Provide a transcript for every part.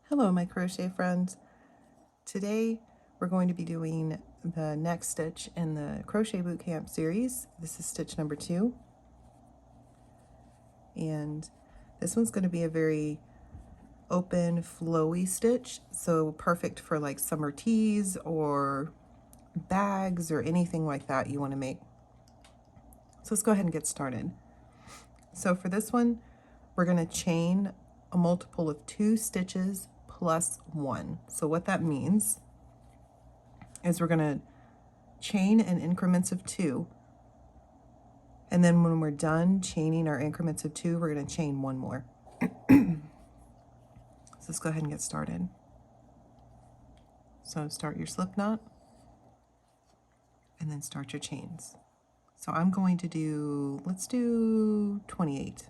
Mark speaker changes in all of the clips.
Speaker 1: Hello, my crochet friends. Today we're going to be doing the next stitch in the Crochet Bootcamp series. This is stitch number 2. And this one's going to be a very open, flowy stitch. So perfect for like summer tees or bags or anything like that you want to make. So let's go ahead and get started. So for this one, we're going to chain a multiple of 2 stitches plus 1. So what that means is we're going to chain in increments of 2, and then when we're done chaining our increments of 2, we're going to chain 1 more. So let's go ahead and get started. So start your slip knot and then start your chains. So I'm going to do, let's do 28.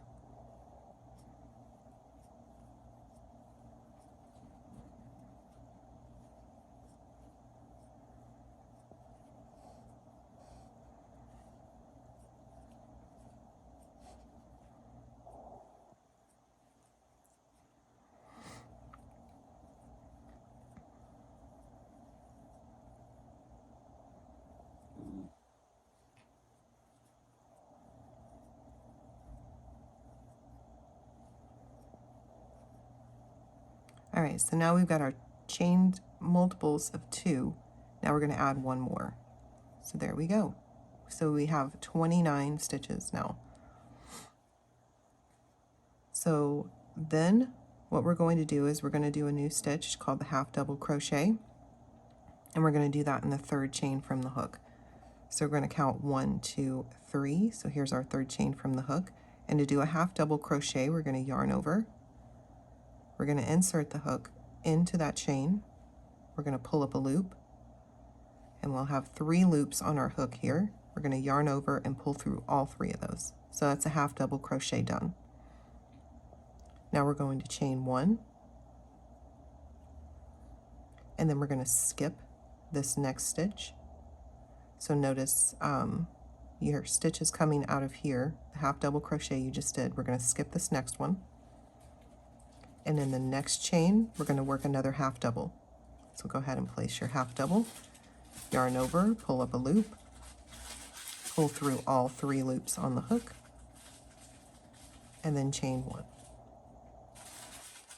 Speaker 1: All right, so now we've got our chained multiples of 2. Now we're going to add 1 more. So there we go. So we have 29 stitches now. So then what we're going to do is we're going to do a new stitch called the half double crochet, and we're going to do that in the 3rd chain from the hook. So we're going to count 1, 2, 3. So here's our 3rd chain from the hook. And to do a half double crochet, we're going to yarn over. We're going to insert the hook into that chain. We're going to pull up a loop, and we'll have 3 loops on our hook here. We're going to yarn over and pull through all 3 of those. So that's a half double crochet done. Now we're going to chain 1, and then we're going to skip this next stitch. So notice your stitch is coming out of here, the half double crochet you just did. We're going to skip this next one, and in the next chain we're going to work another half double. So go ahead and place your half double, yarn over, pull up a loop, pull through all 3 loops on the hook, and then chain 1.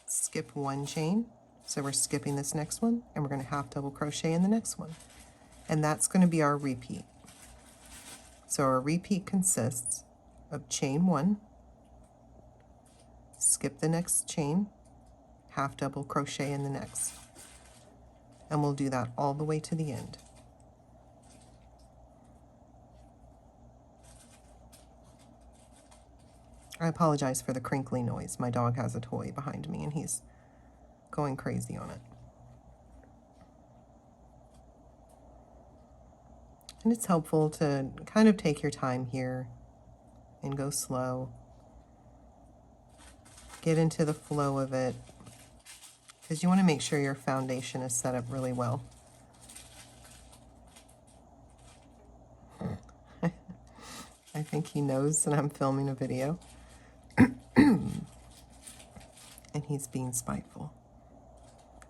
Speaker 1: Skip 1 chain, so we're skipping this next one, and we're going to half double crochet in the next one, and that's going to be our repeat. So our repeat consists of chain 1, skip the next chain, half double crochet in the next, and we'll do that all the way to the end. I apologize for the crinkly noise. My dog has a toy behind me and he's going crazy on it. And it's helpful to kind of take your time here and go slow. Get into the flow of it, because you want to make sure your foundation is set up really well. I think he knows that I'm filming a video. And he's being spiteful.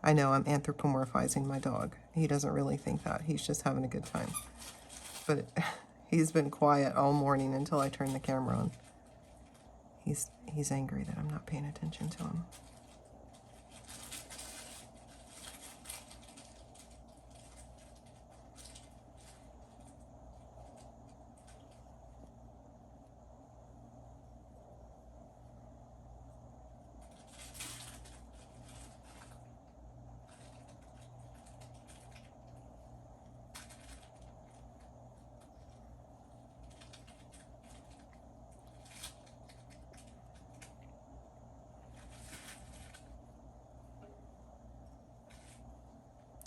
Speaker 1: I know I'm anthropomorphizing my dog. He doesn't really think that. He's just having a good time. But he's been quiet all morning until I turned the camera on. He's angry that I'm not paying attention to him.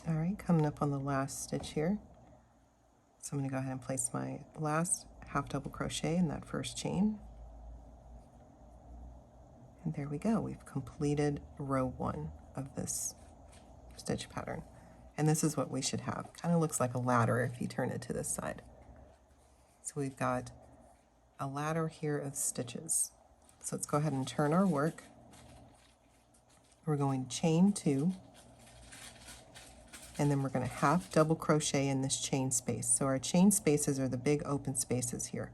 Speaker 1: All right, coming up on the last stitch here. So I'm going to go ahead and place my last half double crochet in that 1st chain. And there we go. We've completed row 1 of this stitch pattern. And this is what we should have. Kind of looks like a ladder if you turn it to this side. So we've got a ladder here of stitches. So let's go ahead and turn our work. We're going to chain 2, and then we're going to half double crochet in this chain space. So our chain spaces are the big open spaces here.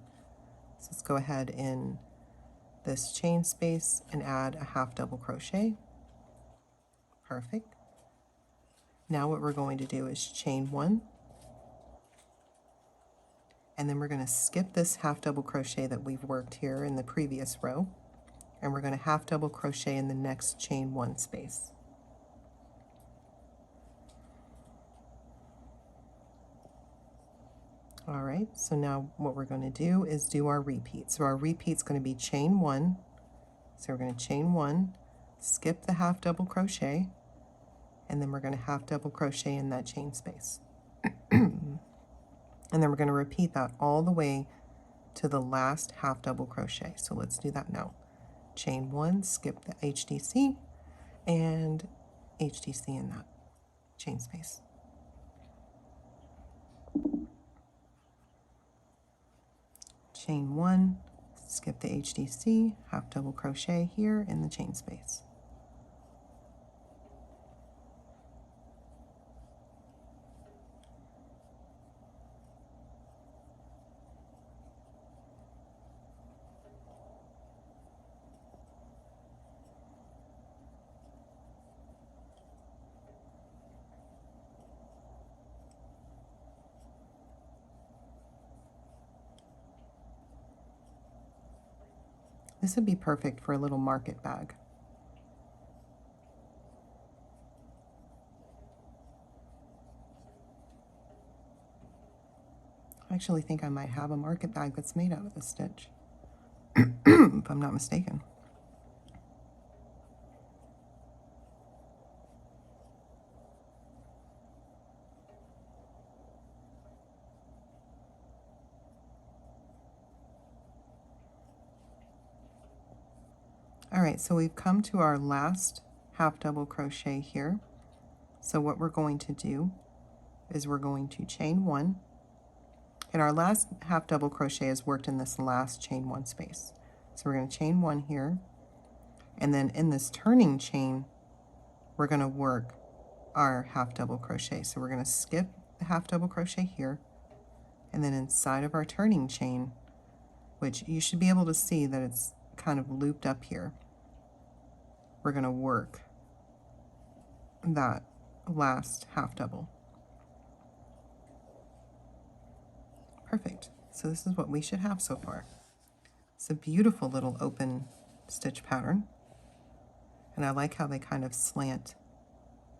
Speaker 1: So let's go ahead in this chain space and add a half double crochet. Perfect. Now what we're going to do is chain 1, and then we're going to skip this half double crochet that we've worked here in the previous row, and we're going to half double crochet in the next chain 1 space. All right, so now what we're going to do is do our repeat. So our repeat's going to be chain 1. So we're going to chain 1, skip the half double crochet, and then we're going to half double crochet in that chain space. And then we're going to repeat that all the way to the last half double crochet. So let's do that now. Chain 1, skip the HDC, and HDC in that chain space. Chain 1, skip the HDC, half double crochet here in the chain space. This would be perfect for a little market bag. I actually think I might have a market bag that's made out of this stitch, if I'm not mistaken. All right, so we've come to our last half double crochet here. So what we're going to do is we're going to chain 1, and our last half double crochet is worked in this last chain 1 space. So we're going to chain 1 here, and then in this turning chain, we're going to work our half double crochet. So we're going to skip the half double crochet here, and then inside of our turning chain, which you should be able to see that it's kind of looped up here, we're going to work that last half double. Perfect. So this is what we should have so far. It's a beautiful little open stitch pattern, and I like how they kind of slant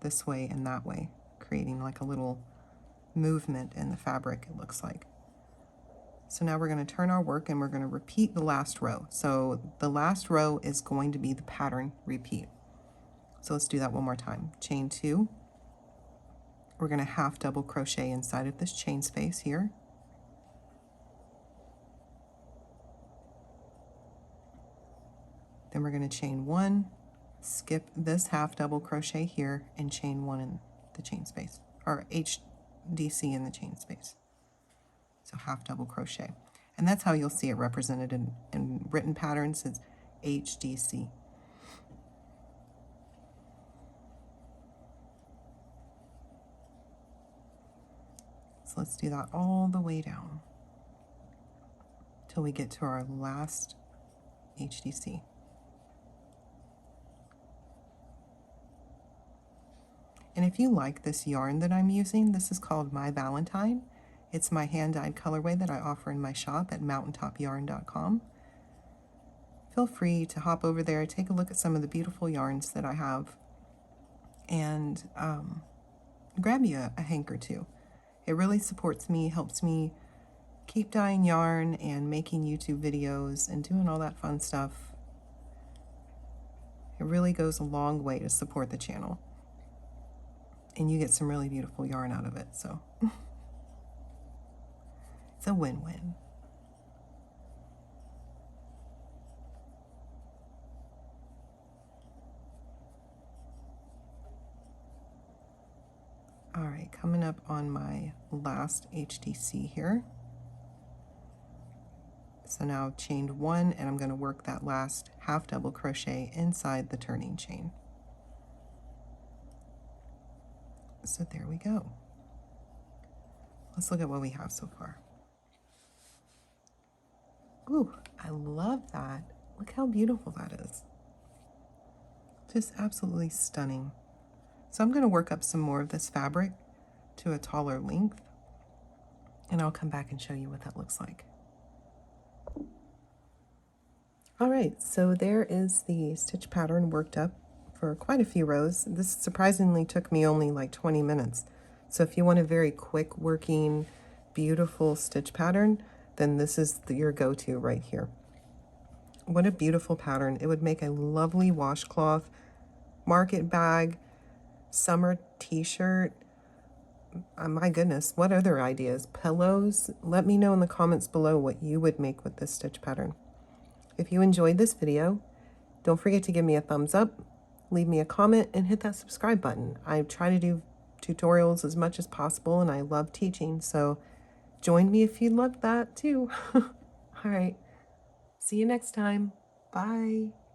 Speaker 1: this way and that way, creating like a little movement in the fabric, it looks like. So now we're going to turn our work and we're going to repeat the last row. So the last row is going to be the pattern repeat. So let's do that one more time. Chain 2. We're going to half double crochet inside of this chain space here. Then we're going to chain 1, skip this half double crochet here, and chain 1 in the chain space, or HDC in the chain space. So half double crochet. And that's how you'll see it represented in written patterns. It's HDC. So let's do that all the way down till we get to our last HDC. And if you like this yarn that I'm using, this is called My Valentine. It's my hand-dyed colorway that I offer in my shop at mountaintopyarn.com. Feel free to hop over there, take a look at some of the beautiful yarns that I have, and grab you a hank or two. It really supports me, helps me keep dyeing yarn and making YouTube videos and doing all that fun stuff. It really goes a long way to support the channel. And you get some really beautiful yarn out of it, so it's a win-win. All right, coming up on my last HDC here. So now I've chained 1, and I'm going to work that last half double crochet inside the turning chain. So there we go. Let's look at what we have so far. Ooh, I love that. Look how beautiful that is. Just absolutely stunning. So I'm going to work up some more of this fabric to a taller length, and I'll come back and show you what that looks like. All right, so there is the stitch pattern worked up for quite a few rows. This surprisingly took me only like 20 minutes. So if you want a very quick working, beautiful stitch pattern, then this is your go-to right here. What a beautiful pattern. It would make a lovely washcloth, market bag, summer t-shirt. My goodness, what other ideas? Pillows? Let me know in the comments below what you would make with this stitch pattern. If you enjoyed this video, don't forget to give me a thumbs up, leave me a comment, and hit that subscribe button. I try to do tutorials as much as possible, and I love teaching, so join me if you love that too. All right, see you next time. Bye.